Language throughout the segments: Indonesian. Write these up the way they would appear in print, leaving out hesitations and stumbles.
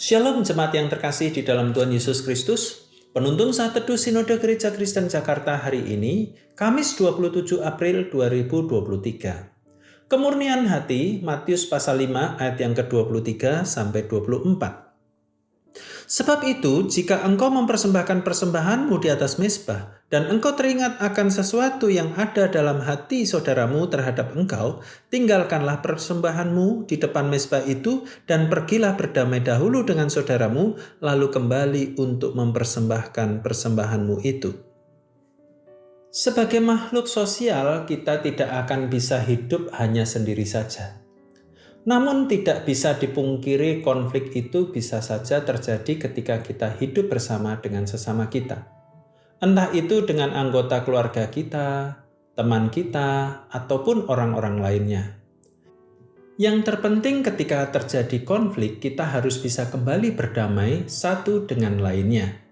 Shalom jemaat yang terkasih di dalam Tuhan Yesus Kristus. Penuntun Saat Teduh Sinode Gereja Kristen Jakarta hari ini, Kamis 27 April 2023. Kemurnian hati, Matius pasal 5 ayat yang ke-23 sampai 24. Sebab itu, jika engkau mempersembahkan persembahanmu di atas mezbah, dan engkau teringat akan sesuatu yang ada dalam hati saudaramu terhadap engkau, tinggalkanlah persembahanmu di depan mezbah itu, dan pergilah berdamai dahulu dengan saudaramu, lalu kembali untuk mempersembahkan persembahanmu itu. Sebagai makhluk sosial, kita tidak akan bisa hidup hanya sendiri saja. Namun tidak bisa dipungkiri konflik itu bisa saja terjadi ketika kita hidup bersama dengan sesama kita. Entah itu dengan anggota keluarga kita, teman kita, ataupun orang-orang lainnya. Yang terpenting ketika terjadi konflik, kita harus bisa kembali berdamai satu dengan lainnya.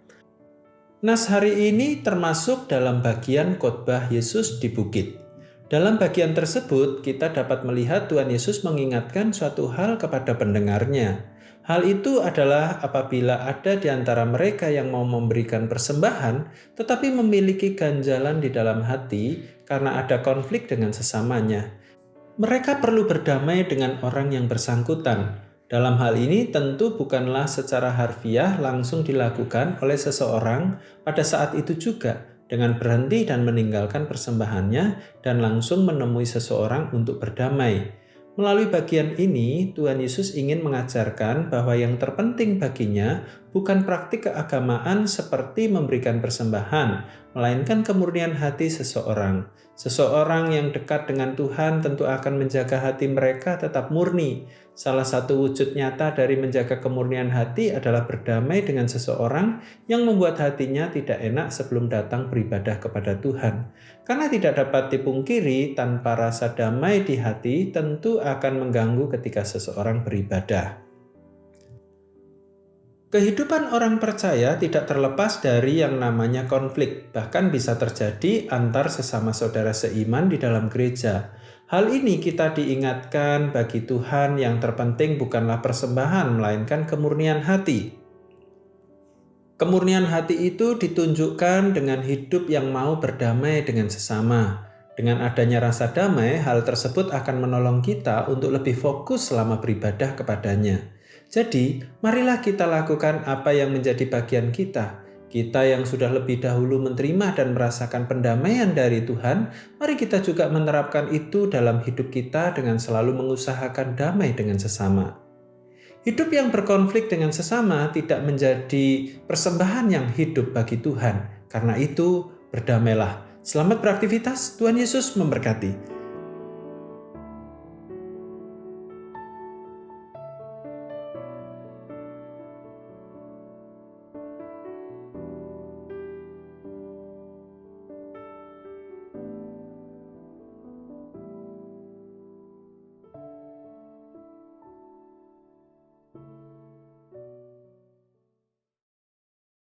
Nas hari ini termasuk dalam bagian khotbah Yesus di bukit. Dalam bagian tersebut, kita dapat melihat Tuhan Yesus mengingatkan suatu hal kepada pendengarnya. Hal itu adalah apabila ada di antara mereka yang mau memberikan persembahan, tetapi memiliki ganjalan di dalam hati karena ada konflik dengan sesamanya. Mereka perlu berdamai dengan orang yang bersangkutan. Dalam hal ini tentu bukanlah secara harfiah langsung dilakukan oleh seseorang pada saat itu juga, dengan berhenti dan meninggalkan persembahannya dan langsung menemui seseorang untuk berdamai. Melalui bagian ini, Tuhan Yesus ingin mengajarkan bahwa yang terpenting baginya bukan praktik keagamaan seperti memberikan persembahan, melainkan kemurnian hati seseorang. Seseorang yang dekat dengan Tuhan tentu akan menjaga hati mereka tetap murni. Salah satu wujud nyata dari menjaga kemurnian hati adalah berdamai dengan seseorang yang membuat hatinya tidak enak sebelum datang beribadah kepada Tuhan. Karena tidak dapat dipungkiri, tanpa rasa damai di hati tentu akan mengganggu ketika seseorang beribadah. Kehidupan orang percaya tidak terlepas dari yang namanya konflik, bahkan bisa terjadi antar sesama saudara seiman di dalam gereja. Hal ini kita diingatkan bagi Tuhan yang terpenting bukanlah persembahan, melainkan kemurnian hati. Kemurnian hati itu ditunjukkan dengan hidup yang mau berdamai dengan sesama. Dengan adanya rasa damai, hal tersebut akan menolong kita untuk lebih fokus selama beribadah kepadanya. Jadi, marilah kita lakukan apa yang menjadi bagian kita. Kita yang sudah lebih dahulu menerima dan merasakan pendamaian dari Tuhan, mari kita juga menerapkan itu dalam hidup kita dengan selalu mengusahakan damai dengan sesama. Hidup yang berkonflik dengan sesama tidak menjadi persembahan yang hidup bagi Tuhan. Karena itu, berdamailah. Selamat beraktivitas, Tuhan Yesus memberkati.